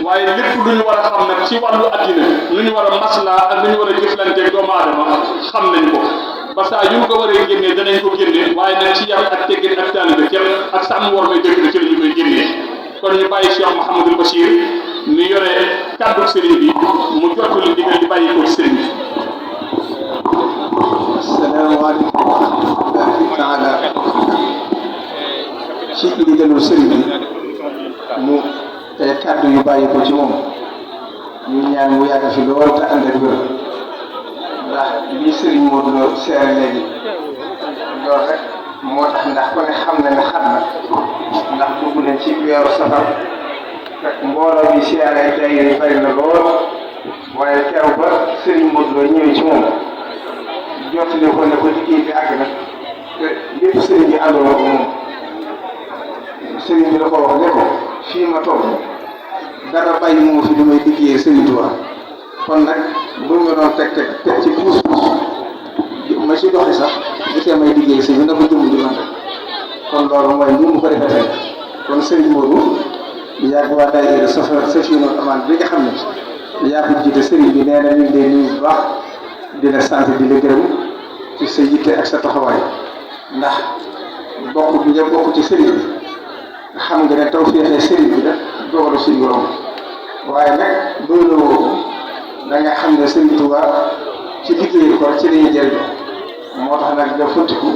waaye lépp lu ñu war a xam nag ci wàllu addina lu ñu war a maslaa ak lu ñu war a jëflanteeg doomu aadama xam nañ ko ba saa yu ñu ko waree génnee danañ ko génne waaye nag ci yar ak teggin ak taalibe képp ak sàmm war may dëkk ci la ñu koy génnee kon ñu bàyyi Cheikh Mouhamadul Bachir mi yore kàddu sëriñ bi mu jottali digal di bàyyi ko ci sëriñ bi. asalaamaaleykum wa rahmatullahi taala ci ndigalul sëriñ bi mu kàddu yu bàyyi ko ci moom ñu ñaan mu yàgg fi lool te ànd ak wér ndax lii sëriñ Modou Lo seere léegi loolu rek moo tax ndax ku ne xam na ne xam na ndax dugg nañ ci weeru safar fekk mbooloo bi siyaare ay daayira yi bari na lool waaye keroog ba sëriñ Modou Lo ñëwee ci moom jottali ko ne ko liggéey bi àgg na te lépp sëriñ bi àndoon ko moom sëriñ bi da ko wax ne ko fii ma toog dara bàyyi moo fi lu may liggéeyee sëriñ Tuubaa kon nag bu ñu doon teg ci puus ma ci doxi sax bu tee may liggéey sëriñ bi na ko jëmm di man rek kon loolu mooy ni mu ko defee tey kon sëriñ Modou yàgg waa daayira Safinatoul Aman bi nga xam ne yaa ko jiite sëriñ bi nee na ñu ngi lay nuyu bu baax di la sant di la gërëm ci sa yitte ak sa taxawaay ndax bokk bi nga bokk ci sëriñ bi xam nga ne taw féexee sëriñ bi la dogalu suñu borom waaye nag doy la woo ko da nga xam ne sëriñ Tuubaa ci liggéey ko ci lañuy jëriñoo moo tax nag nga fëttiku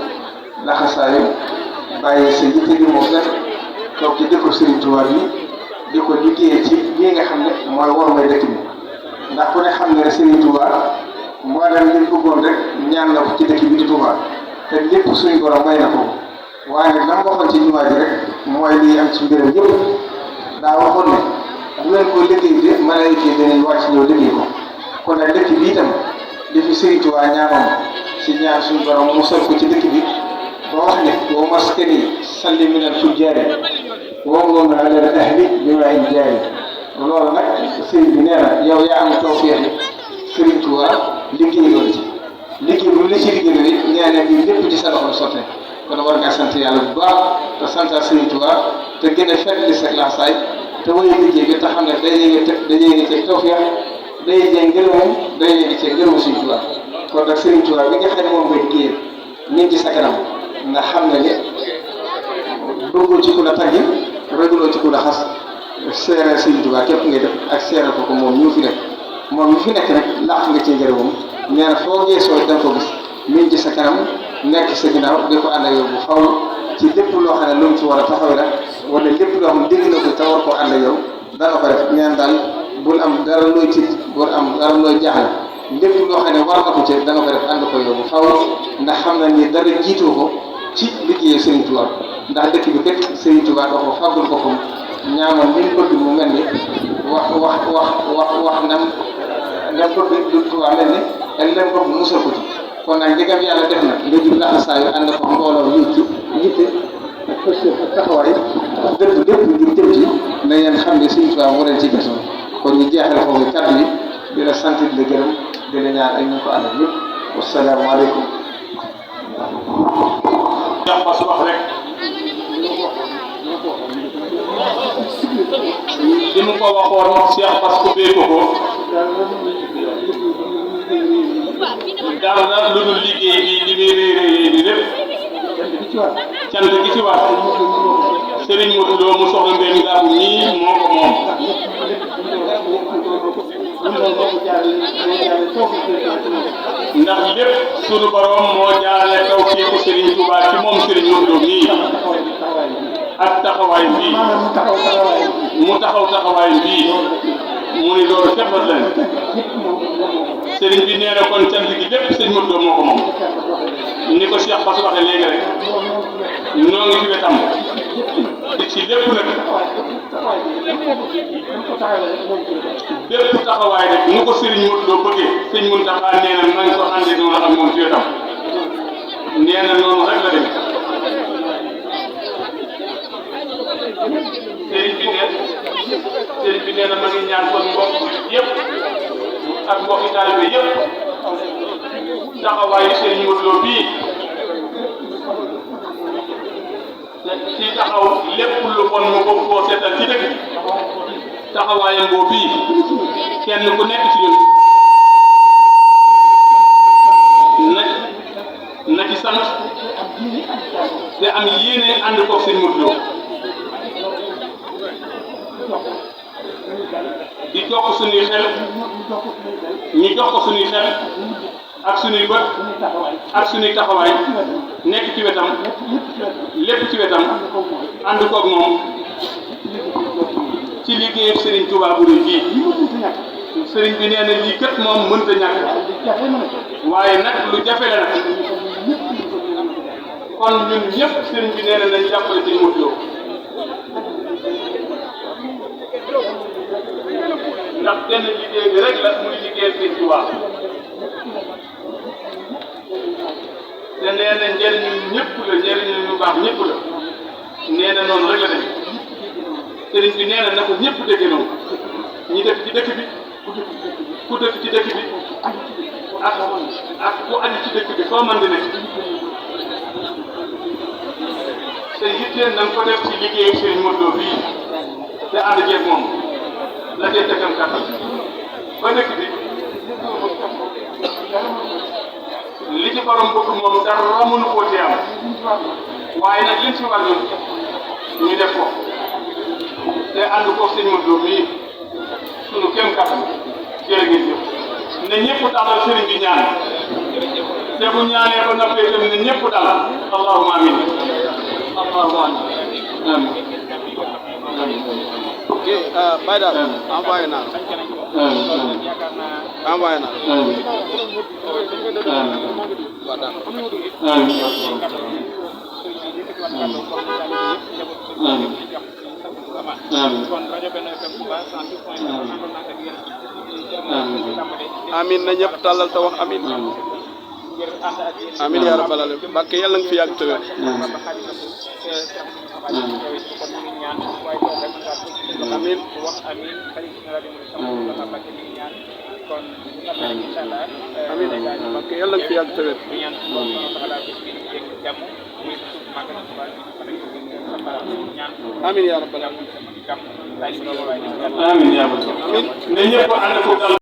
laxasaayu bàyyi sa yitte gi moom nag toog ci dëkku sëriñ Tuubaa bi di ko liggéeyee ci lii nga xam ne mooy war may dëkk bi ndax ku ne xam ne sëriñ Tuubaa mboolem li bëggoon rek ñaan na ko ci dëkk bi di Tuubaa te lépp suñu borom may na ko waaye nag la ma waxoon ci jumaa ji rek mooy lii am ci mbiram yëpp daa waxoon ne bu ngeen ko liggéey de malaayika yi danañ wàcc ñëw liggéey ko kon nag dëkk bi itam li fi Sëriñ Tuubaa ñaanoon si ñaan suñu borom mu sol ko ci dëkk bi ba wax ne wa maskani salli minal fujjaari wa moom ala ahli bi ma in jaari loolu nag sëriñ bi nee na yow yaa am tawfeex Sëriñ Tuubaa liggéey loolu ci liggéey bu la ci liggéey loolu it nee na lii lépp ci sa loxo la sottee kon war ngaa sant yàlla bu baax te santal Sëriñ Tuubaa te gën a fetli sa laxasaay te wéy liggéey bi te xam ne dajee ngi ci tawfeex dajee ngi ngërëmam dajee ngi ci ngërëmu Sëriñ Tuubaa kon nag Sëriñ Tuubaa bi nga xam ne moom mooy liggéeyal ñu ngi ci sa kanam nga xam ne ne bëggoo ci ku la tàggi raguloo ci ku la xas seere Sëriñ Tuubaa képp ngay def ak seere ko moom ñu fi nekk moom mi fi nekk rek làq nga ci ngërëmam nee na foo geesoo da nga ko gis mi ngi ci sa kanam nekk sa ginnaaw di ko ànd ak yow bu faw ci lépp loo xam ne lu mu ci war a taxaw la wala lépp loo xam ne dégg na ko te war koo ànd ak yow dana ko def neen daal bul am dara looy tiit bul am dara looy jaaxle lépp loo xam ne war na ko ci dana ko def ànd ko yow bu faw ndax xam na ni dara jiitoo ko ci liggéeyu Sëriñ Tuubaa ndax dëkk bi kat Sëriñ Tuubaa da ko fàggul boppam ñaanoon li mu bëgg mu mel ni wax nam bëgg du Tuubaa mel ni ak lam bëgg musal ko ci kon nag ndegam yàlla def na nga jub laxasaayu ànd ko mbooloo yi ci yitte ak posture ak taxawaay dëgg lépp ngir jëm ci na ngeen xam ne Sëriñ Tuubaa moo leen ci gisoon kon ñu jeexale foofu kàddu yi di la sant di la gërëm di la ñaan ak ñu ko àndal yëpp wasalaamaaleykum. Cheikh Bass wax rek li mu ko waxoon Cheikh Bass ubbee ko dara lu dul liggéey bi li muy réy bi lépp cant gi ci war Serigne Modou Lo mu soxla mbéy gaabu nii moo ko moom ndax lépp sunu borom moo jaarale taw feeku Serigne Touba ci moom Serigne Modou Lo nii ak taxawaay bii mu taxaw taxawaay bii mu ni loolu fépp la leen Serigne bi nee na kon cant gi lépp Serigne Modou Lo moo ko moom ni ko Cheikh Bass waxee léegi rek ñoo ngi ci wetam di ci lépp nag bépp taxawaay rek nu ko Serigne Modou Lo bëggee Serigne Mountakha nee na nañ ko àndee noonu ak moom ci wetam nee na noonu rek la demee Serigne bi nee na ma ngi ñaan kon mbokk yëpp ak mbokki taalibe yëpp taxawaayu Serigne Modou Lo bii ci taxaw lépp lu bon mu ko koo seetal ci dëkk bi taxawaayam boobu bii kenn ku nekk ci ñun na ci sant te am yéene ànd koog seen Modou Lo di jox ko suñuy xel ñu jox ko suñuy xel ak suñuy bët ak suñuy taxawaay nekk ci wetam lépp ci wetam ànd koog moom ci liggéeyu Serigne Touba bu rëy bii Serigne bi nee na lii kat moom mënta ñàkk waaye nag lu jafe la nag kon ñun ñëpp Serigne bi nee na nañ jàppale ci Modou Lo ndax benn liggéey bi rek la muy liggéeyal Serigne Touba te nee na njëriñu ñëpp la njëriñu ñu baax ñëpp la nee na noonu rek la dem Serigne bi nee na ko ñëpp déggee noonu ñi dëkk ci dëkk bi ku dëkk ci dëkk bi ak ku aju ci dëkk bi foo mën di nekk te yitteel na nga ko def ci liggéeyu Serigne Modou Lo bii te ànd jeeg moom la cee tekkam kàttan ba dëkk bi li ci borom bëgg moom dara mënu koo ci am waaye nag liñ ci war ñun ñu def ko te ànd ko Serigne Modou Lo bii sunu kéem kàttan jërë ngeen jëf ne ñëpp dalal Serigne bi ñaan te bu ñaanee ba noppee itam ne ñëpp dalal allahumma amin allahumma amin ok Baye daal envoyé naa envoyé naa amin na ñëpp tàllal te wax amin amin yaa rabbal alamin barke yàlla nga fi yàgg tëwee amin amin barke yàlla nga fi yàgg tëwee amin yaa rabbal alamin amin yaa rabbal alamin ne ñëpp ànd ko dal